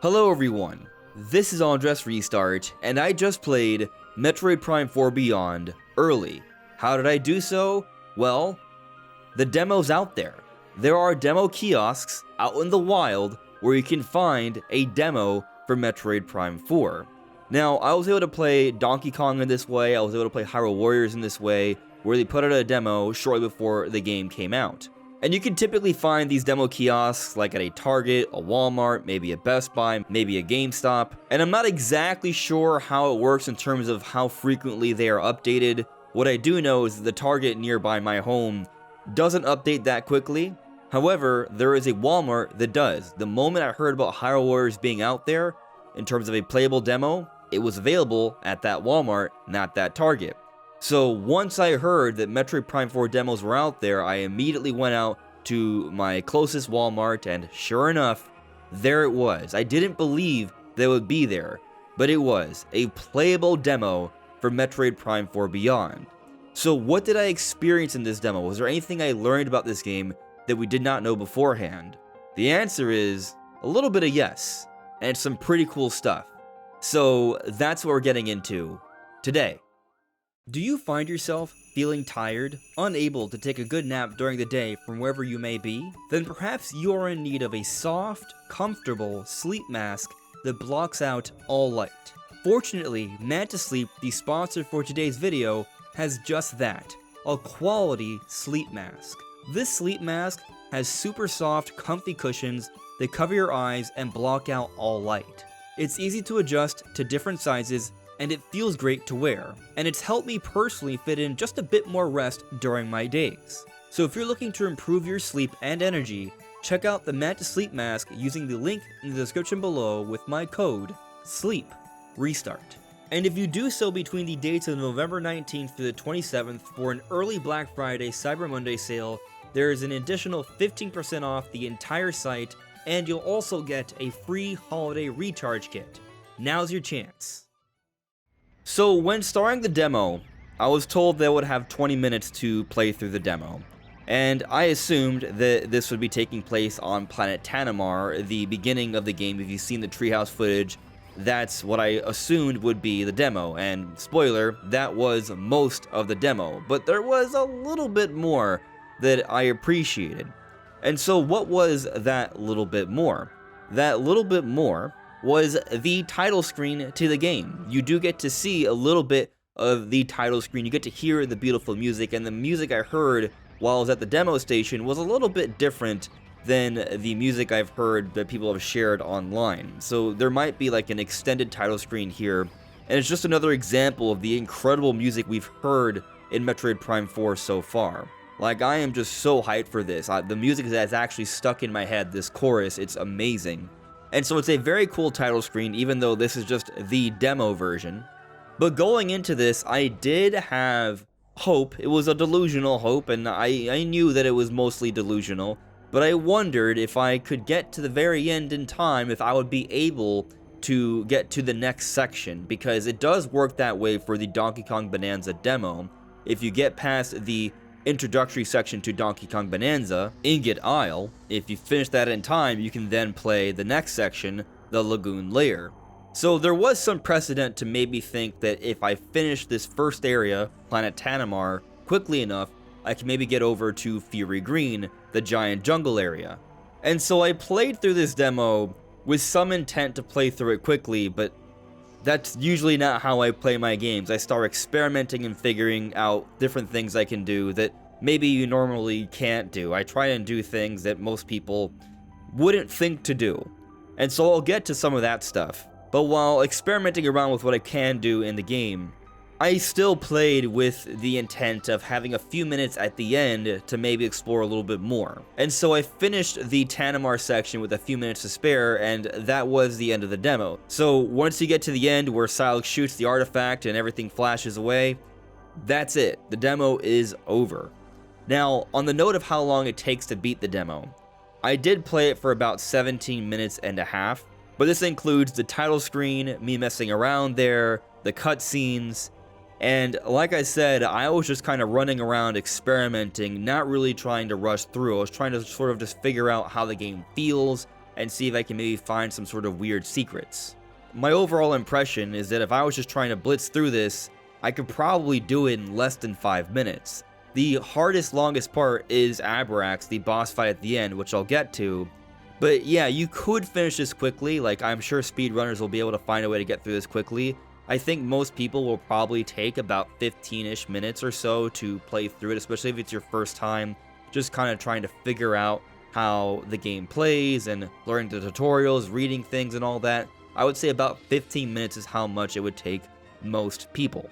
Hello everyone, this is AndresRestart, and I just played Metroid Prime 4 Beyond early. How did I do so? Well, the demo's out there. There are demo kiosks out in the wild where you can find a demo for Metroid Prime 4. Now, I was able to play Donkey Kong in this way, I was able to play Hyrule Warriors in this way, where they put out a demo shortly before the game came out. And you can typically find these demo kiosks like at a Target, a Walmart, maybe a Best Buy, maybe a GameStop. And I'm not exactly sure how it works in terms of how frequently they are updated. What I do know is that the Target nearby my home doesn't update that quickly. However, there is a Walmart that does. The moment I heard about Hyrule Warriors being out there, in terms of a playable demo, it was available at that Walmart, not that Target. So once I heard that Metroid Prime 4 demos were out there, I immediately went out to my closest Walmart, and sure enough, there it was. I didn't believe they would be there, but it was a playable demo for Metroid Prime 4 Beyond. So what did I experience in this demo? Was there anything I learned about this game that we did not know beforehand? The answer is a little bit of yes, and some pretty cool stuff. So that's what we're getting into today. Do you find yourself feeling tired, unable to take a good nap during the day from wherever you may be? Then perhaps you are in need of a soft, comfortable sleep mask that blocks out all light. Fortunately, Manta Sleep, the sponsor for today's video, has just that, a quality sleep mask. This sleep mask has super soft, comfy cushions that cover your eyes and block out all light. It's easy to adjust to different sizes, and it feels great to wear, and it's helped me personally fit in just a bit more rest during my days. So if you're looking to improve your sleep and energy, check out the Manta Sleep Mask using the link in the description below with my code SLEEPRESTART. And if you do so between the dates of November 19th to the 27th for an early Black Friday Cyber Monday sale, there is an additional 15% off the entire site, and you'll also get a free holiday recharge kit. Now's your chance. So when starting the demo, I was told that I would have 20 minutes to play through the demo, and I assumed that this would be taking place on Planet Tanimar, the beginning of the game. If you've seen the treehouse footage, that's what I assumed would be the demo, and spoiler, that was most of the demo, but there was a little bit more that I appreciated. And so what was that little bit more? That little bit more was the title screen to the game. You do get to see a little bit of the title screen, you get to hear the beautiful music, and the music I heard while I was at the demo station was a little bit different than the music I've heard that people have shared online. So there might be like an extended title screen here, and it's just another example of the incredible music we've heard in Metroid Prime 4 so far. Like, I am just so hyped for this. The music that's actually stuck in my head, this chorus, it's amazing. And so it's a very cool title screen, even though this is just the demo version. But going into this, I did have hope. It was a delusional hope, and I knew that it was mostly delusional. But I wondered if I could get to the very end in time, if I would be able to get to the next section. Because it does work that way for the Donkey Kong Bonanza demo. If you get past the introductory section to Donkey Kong Bonanza, Ingot Isle, if you finish that in time, you can then play the next section, the Lagoon Lair. So there was some precedent to maybe think that if I finish this first area, Planet Tanimar, quickly enough, I can maybe get over to Fury Green, the giant jungle area. And so I played through this demo with some intent to play through it quickly, but that's usually not how I play my games. I start experimenting and figuring out different things I can do that maybe you normally can't do. I try and do things that most people wouldn't think to do. And so I'll get to some of that stuff. But while experimenting around with what I can do in the game, I still played with the intent of having a few minutes at the end to maybe explore a little bit more. And so I finished the Tanimar section with a few minutes to spare, and that was the end of the demo. So once you get to the end where Silex shoots the artifact and everything flashes away, that's it. The demo is over. Now, on the note of how long it takes to beat the demo, I did play it for about 17 minutes and a half, but this includes the title screen, me messing around there, the cutscenes, and like I said, I was just kind of running around experimenting, not really trying to rush through. I was trying to sort of just figure out how the game feels and see if I can maybe find some sort of weird secrets. My overall impression is that if I was just trying to blitz through this, I could probably do it in less than 5 minutes. The hardest, longest part is Abrax, the boss fight at the end, which I'll get to. But yeah, you could finish this quickly. Like, I'm sure speedrunners will be able to find a way to get through this quickly. I think most people will probably take about 15-ish minutes or so to play through it, especially if it's your first time, just kind of trying to figure out how the game plays and learning the tutorials, reading things and all that. I would say about 15 minutes is how much it would take most people.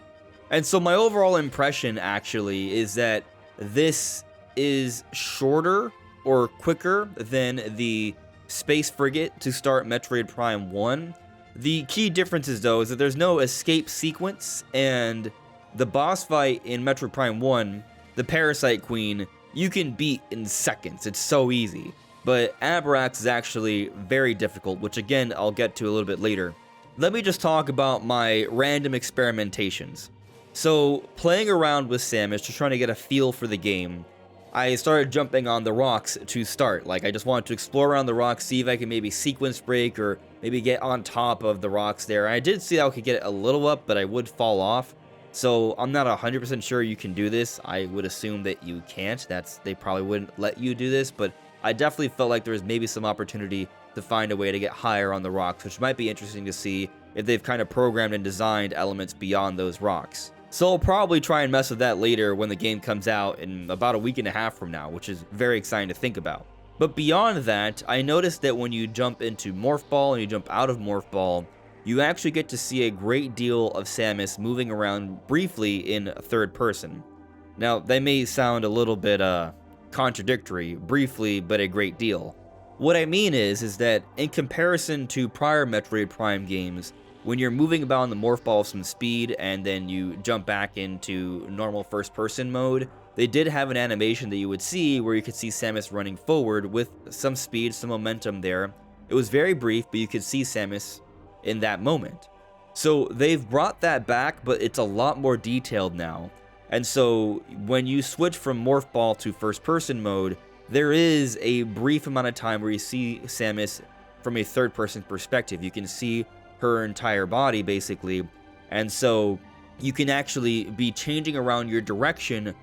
And so my overall impression actually is that this is shorter or quicker than the Space Frigate to start Metroid Prime 1. The key differences though is that there's no escape sequence, and the boss fight in Metroid Prime 1, the Parasite Queen, you can beat in seconds. It's so easy. But Abrax is actually very difficult, which again I'll get to a little bit later. Let me just talk about my random experimentations. So, playing around with Samus, just trying to get a feel for the game, I started jumping on the rocks to start. Like, I just wanted to explore around the rocks, see if I could maybe sequence break or maybe get on top of the rocks there. I did see that I could get it a little up, but I would fall off. So, I'm not 100% sure you can do this. I would assume that you can't. They probably wouldn't let you do this, but I definitely felt like there was maybe some opportunity to find a way to get higher on the rocks, which might be interesting to see if they've kind of programmed and designed elements beyond those rocks. So I'll probably try and mess with that later when the game comes out in about a week and a half from now, which is very exciting to think about. But beyond that, I noticed that when you jump into Morph Ball and you jump out of Morph Ball, you actually get to see a great deal of Samus moving around briefly in third person. Now, that may sound a little bit contradictory, briefly, but a great deal. What I mean is that in comparison to prior Metroid Prime games, when you're moving about in the Morph Ball with some speed and then you jump back into normal first-person mode, they did have an animation that you would see where you could see Samus running forward with some speed, some momentum there. It was very brief, but you could see Samus in that moment. So they've brought that back, but it's a lot more detailed now. And so when you switch from Morph Ball to first-person mode, there is a brief amount of time where you see Samus from a third-person perspective. You can see her entire body basically, and so you can actually be changing around your direction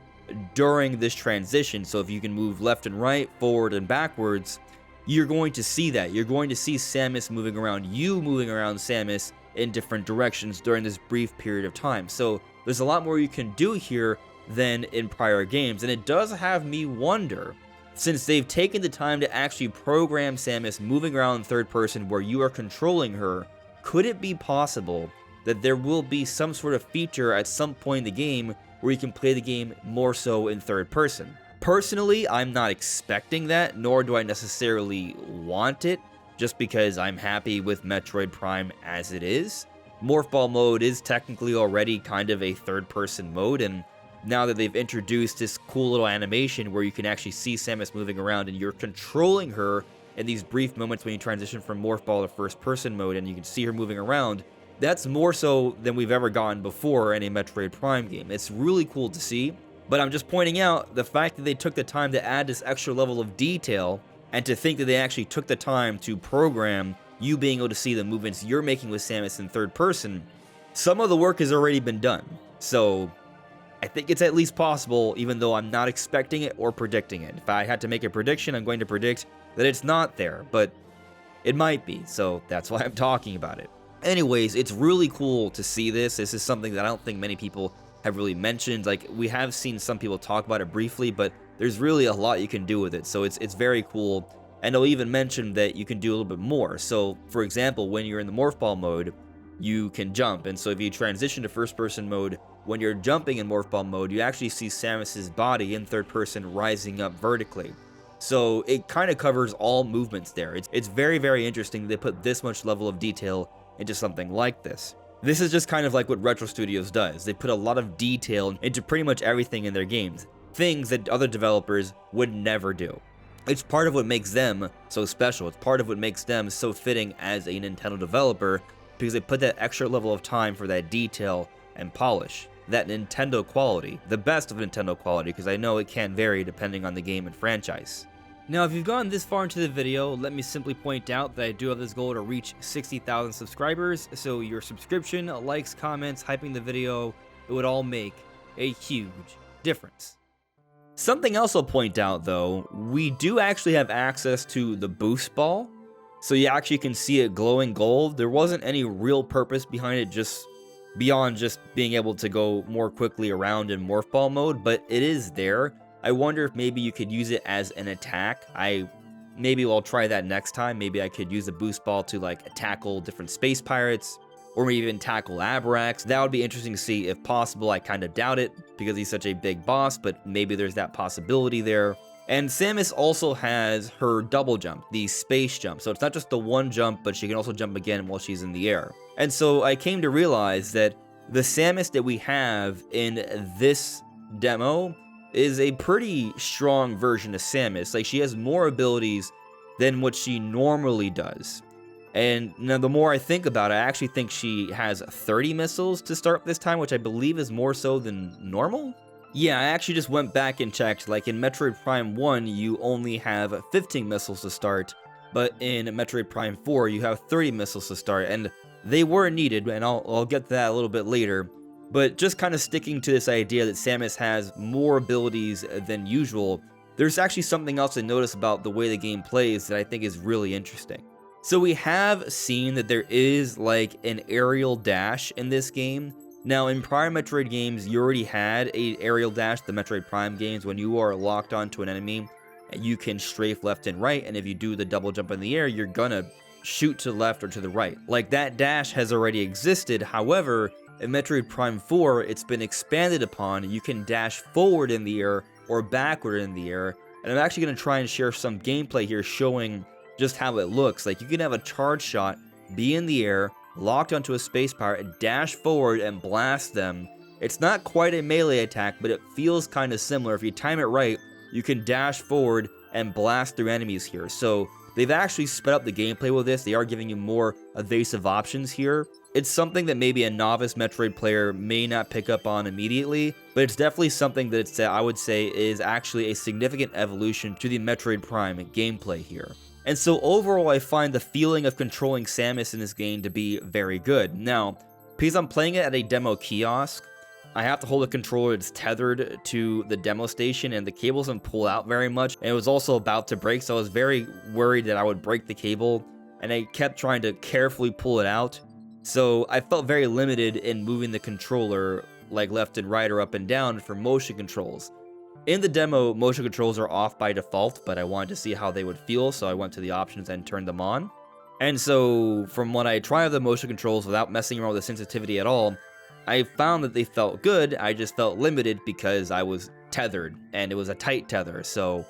during this transition. So if you can move left and right, forward and backwards, you're going to see that. You're going to see Samus moving around, you moving around Samus in different directions during this brief period of time. So there's a lot more you can do here than in prior games, and it does have me wonder, since they've taken the time to actually program Samus moving around in third person where you are controlling her, could it be possible that there will be some sort of feature at some point in the game where you can play the game more so in third person? Personally, I'm not expecting that, nor do I necessarily want it, just because I'm happy with Metroid Prime as it is. Morph Ball mode is technically already kind of a third person mode, and now that they've introduced this cool little animation where you can actually see Samus moving around and you're controlling her in these brief moments when you transition from Morph Ball to first person mode and you can see her moving around, that's more so than we've ever gotten before in a Metroid Prime game. It's really cool to see, but I'm just pointing out the fact that they took the time to add this extra level of detail, and to think that they actually took the time to program you being able to see the movements you're making with Samus in third person. Some of the work has already been done, so I think it's at least possible, even though I'm not expecting it or predicting it. If I had to make a prediction, I'm going to predict that it's not there, but it might be, so that's why I'm talking about it. Anyways, it's really cool to see this. This is something that I don't think many people have really mentioned. Like, we have seen some people talk about it briefly, but there's really a lot you can do with it, so it's very cool. And I'll even mention that you can do a little bit more. So, for example, when you're in the Morph Ball mode, you can jump, and so if you transition to first person mode, when you're jumping in Morph Ball mode, you actually see Samus's body in third person rising up vertically. So it kind of covers all movements there. It's very, very interesting that they put this much level of detail into something like this. This is just kind of like what Retro Studios does. They put a lot of detail into pretty much everything in their games, things that other developers would never do. It's part of what makes them so special. It's part of what makes them so fitting as a Nintendo developer, because they put that extra level of time for that detail and polish. That Nintendo quality, the best of Nintendo quality, because I know it can vary depending on the game and franchise. Now, if you've gone this far into the video, let me simply point out that I do have this goal to reach 60,000 subscribers, so your subscription, likes, comments, hyping the video, it would all make a huge difference. Something else I'll point out though, we do actually have access to the boost ball, so you actually can see it glowing gold. There wasn't any real purpose behind it, just beyond just being able to go more quickly around in morph ball mode, but it is there. I wonder if maybe you could use it as an attack. Maybe I'll try that next time. Maybe I could use the boost ball to like tackle different space pirates, or maybe even tackle Abrax. That would be interesting to see if possible. I kind of doubt it because he's such a big boss, but maybe there's that possibility there. And Samus also has her double jump, the space jump. So it's not just the one jump, but she can also jump again while she's in the air. And so I came to realize that the Samus that we have in this demo is a pretty strong version of Samus. Like, she has more abilities than what she normally does. And now the more I think about it, I actually think she has 30 missiles to start this time, which I believe is more so than normal? Yeah, I actually just went back and checked. Like in Metroid Prime 1, you only have 15 missiles to start, but in Metroid Prime 4, you have 30 missiles to start, and they were needed, and I'll get to that a little bit later. But just kind of sticking to this idea that Samus has more abilities than usual, there's actually something else I noticed about the way the game plays that I think is really interesting. So we have seen that there is like an aerial dash in this game. Now in prior Metroid games, you already had a aerial dash, the Metroid Prime games. When you are locked onto an enemy, you can strafe left and right, and if you do the double jump in the air, you're gonna shoot to the left or to the right. Like, that dash has already existed. However, in Metroid Prime 4, it's been expanded upon. You can dash forward in the air or backward in the air, and I'm actually going to try and share some gameplay here showing just how it looks. Like, you can have a charge shot, be in the air, locked onto a space pirate, dash forward and blast them. It's not quite a melee attack, but it feels kind of similar. If you time it right, you can dash forward and blast through enemies here. So they've actually sped up the gameplay with this. They are giving you more evasive options here. It's something that maybe a novice Metroid player may not pick up on immediately, but it's definitely something that I would say is actually a significant evolution to the Metroid Prime gameplay here. And so overall, I find the feeling of controlling Samus in this game to be very good. Now, because I'm playing it at a demo kiosk, I have to hold a controller that's tethered to the demo station, and the cable doesn't pull out very much, and it was also about to break, so I was very worried that I would break the cable, and I kept trying to carefully pull it out. So I felt very limited in moving the controller like left and right or up and down for motion controls. In the demo, motion controls are off by default, but I wanted to see how they would feel, so I went to the options and turned them on. And so from when I tried the motion controls without messing around with the sensitivity at all, I found that they felt good. I just felt limited because I was tethered, and it was a tight tether, so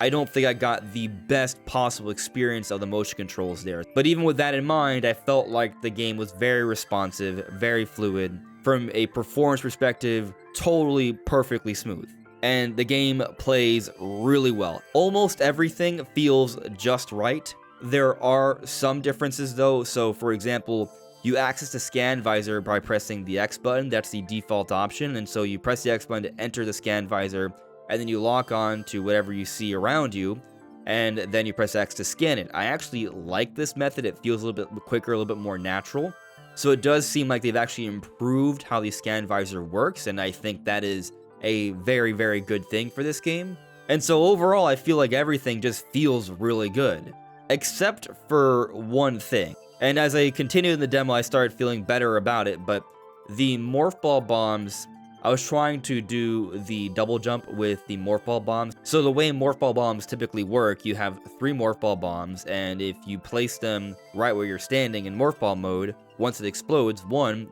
I don't think I got the best possible experience of the motion controls there. But even with that in mind, I felt like the game was very responsive, very fluid. From a performance perspective, totally perfectly smooth. And the game plays really well. Almost everything feels just right. There are some differences though. So for example, you access the scan visor by pressing the X button. That's the default option. And so you press the X button to enter the scan visor, and then you lock on to whatever you see around you, and then you press X to scan it. I actually like this method. It feels a little bit quicker, a little bit more natural. So it does seem like they've actually improved how the scan visor works, and I think that is a very, very good thing for this game. And so overall, I feel like everything just feels really good, except for one thing. And as I continued in the demo, I started feeling better about it, but the Morph Ball bombs, I was trying to do the double jump with the Morph Ball bombs. So the way Morph Ball bombs typically work, you have 3 Morph Ball bombs, and if you place them right where you're standing in Morph Ball mode, once it explodes,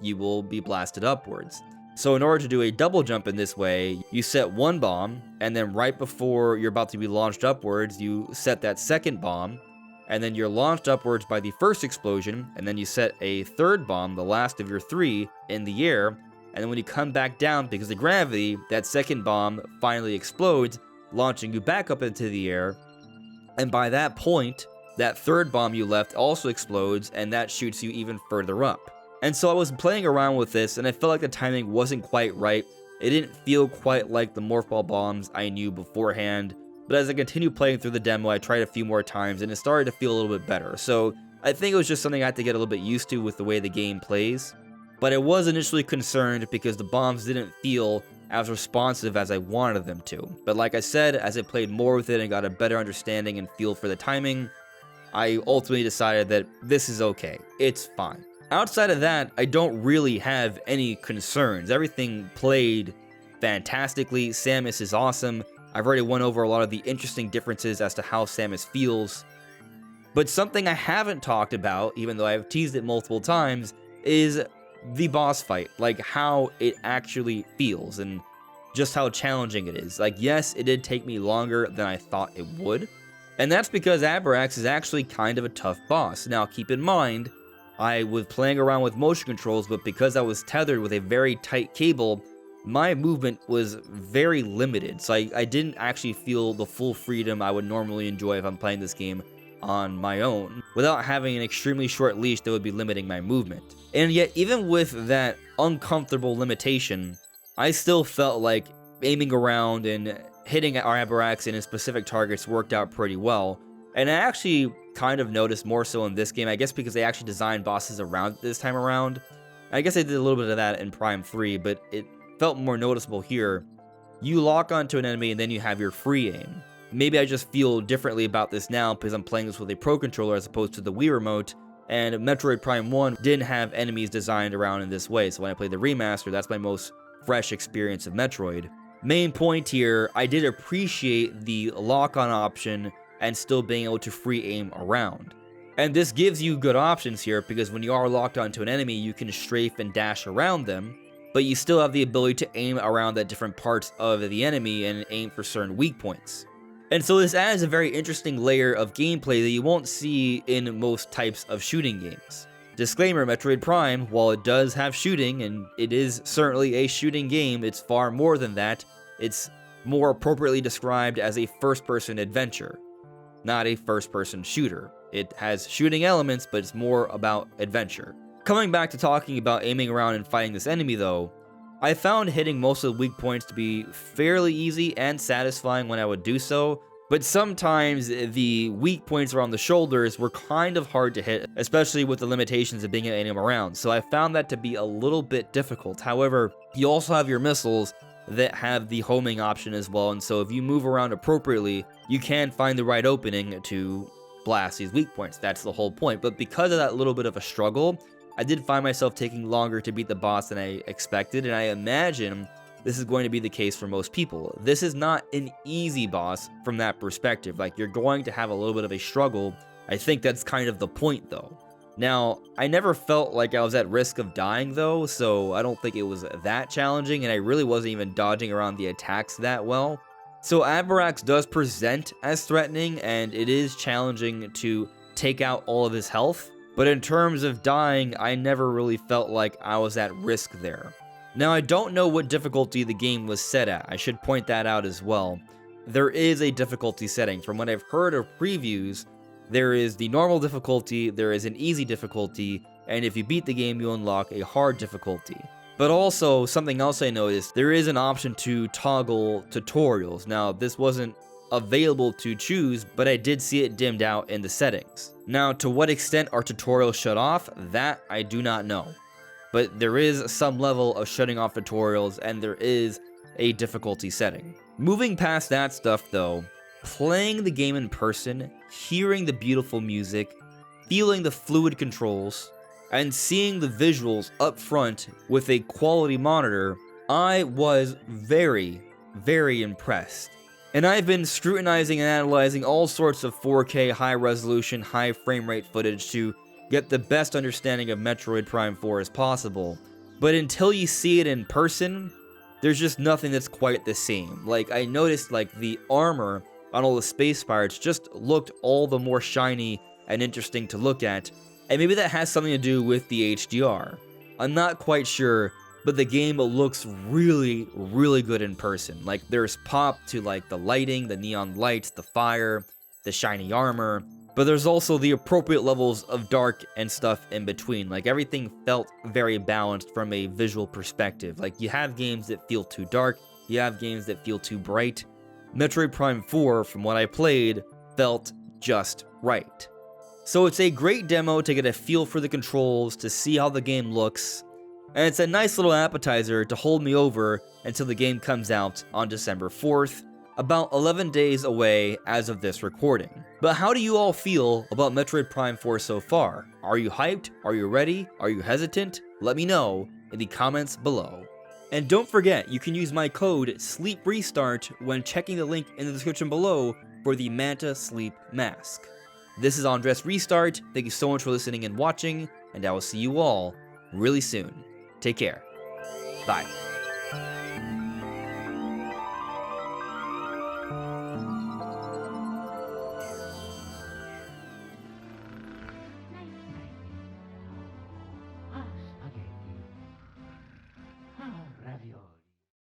you will be blasted upwards. So in order to do a double jump in this way, you set 1 bomb, and then right before you're about to be launched upwards, you set that second bomb, and then you're launched upwards by the first explosion, and then you set a 3rd bomb, the last of your 3, in the air, and then when you come back down because of gravity, that second bomb finally explodes, launching you back up into the air, and by that point, that 3rd bomb you left also explodes, and that shoots you even further up. And so I was playing around with this, and I felt like the timing wasn't quite right. It didn't feel quite like the Morph Ball bombs I knew beforehand. but as I continued playing through the demo, I tried a few more times, and it started to feel a little bit better. So I think it was just something I had to get a little bit used to with the way the game plays. But I was initially concerned because the bombs didn't feel as responsive as I wanted them to. But like I said, as I played more with it and got a better understanding and feel for the timing, I ultimately decided that this is okay. It's fine. Outside of that, I don't really have any concerns. Everything played fantastically. Samus is awesome. I've already went over a lot of the interesting differences as to how Samus feels. But something I haven't talked about, even though I've teased it multiple times, is the boss fight. Like, how it actually feels and just how challenging it is. Like, yes, it did take me longer than I thought it would. And that's because Abrax is actually kind of a tough boss. Now, keep in mind, I was playing around with motion controls, but because I was tethered with a very tight cable, my movement was very limited. So I didn't actually feel the full freedom I would normally enjoy if I'm playing this game on my own, without having an extremely short leash that would be limiting my movement. And yet, even with that uncomfortable limitation, I still felt like aiming around and hitting our Abrax in specific targets worked out pretty well. And I actually kind of noticed more so in this game, I guess because they actually designed bosses around it this time around. I guess they did a little bit of that in Prime 3, but it felt more noticeable here. You lock onto an enemy and then you have your free aim. Maybe I just feel differently about this now because I'm playing this with a Pro Controller as opposed to the Wii Remote, and Metroid Prime 1 didn't have enemies designed around in this way, so when I play the remaster, that's my most fresh experience of Metroid. Main point here, I did appreciate the lock-on option and still being able to free aim around. And this gives you good options here because when you are locked onto an enemy, you can strafe and dash around them, but you still have the ability to aim around at different parts of the enemy and aim for certain weak points. And so this adds a very interesting layer of gameplay that you won't see in most types of shooting games. Disclaimer, Metroid Prime, while it does have shooting, and it is certainly a shooting game, it's far more than that. It's more appropriately described as a first-person adventure, not a first-person shooter. It has shooting elements, but it's more about adventure. Coming back to talking about aiming around and fighting this enemy though, I found hitting most of the weak points to be fairly easy and satisfying when I would do so, but sometimes the weak points around the shoulders were kind of hard to hit, especially with the limitations of being able to aim around, so I found that to be a little bit difficult. However, you also have your missiles that have the homing option as well, and so if you move around appropriately, you can find the right opening to blast these weak points. That's the whole point. But because of that little bit of a struggle, I did find myself taking longer to beat the boss than I expected, and I imagine this is going to be the case for most people. This is not an easy boss from that perspective. Like, you're going to have a little bit of a struggle. I think that's kind of the point though. Now, I never felt like I was at risk of dying though, so I don't think it was that challenging, and I really wasn't even dodging around the attacks that well. So Abrax does present as threatening, and it is challenging to take out all of his health, but in terms of dying, I never really felt like I was at risk there. Now, I don't know what difficulty the game was set at. I should point that out as well. There is a difficulty setting. From what I've heard of previews, there is the normal difficulty, there is an easy difficulty, and if you beat the game, you unlock a hard difficulty. But also, something else I noticed, there is an option to toggle tutorials. Now, this wasn't available to choose, but I did see it dimmed out in the settings. Now, to what extent are tutorials shut off, that I do not know. But there is some level of shutting off tutorials, and there is a difficulty setting. Moving past that stuff though, playing the game in person, hearing the beautiful music, feeling the fluid controls, and seeing the visuals up front with a quality monitor, I was very, very impressed. And I've been scrutinizing and analyzing all sorts of 4K high resolution, high frame rate footage to get the best understanding of Metroid Prime 4 as possible. But until you see it in person, there's just nothing that's quite the same. Like, I noticed like the armor on all the space pirates just looked all the more shiny and interesting to look at. And maybe that has something to do with the HDR. I'm not quite sure, but the game looks really, really good in person. Like, there's pop to like the lighting, the neon lights, the fire, the shiny armor, but there's also the appropriate levels of dark and stuff in between. Like, everything felt very balanced from a visual perspective. Like, you have games that feel too dark, you have games that feel too bright. Metroid Prime 4, from what I played, felt just right. So it's a great demo to get a feel for the controls, to see how the game looks, and it's a nice little appetizer to hold me over until the game comes out on December 4th, about 11 days away as of this recording. But how do you all feel about Metroid Prime 4 so far? Are you hyped? Are you ready? Are you hesitant? Let me know in the comments below. And don't forget, you can use my code SLEEPRESTART when checking the link in the description below for the Manta Sleep Mask. This is AndresRestart. Thank you so much for listening and watching, and I will see you all really soon. Take care. Bye.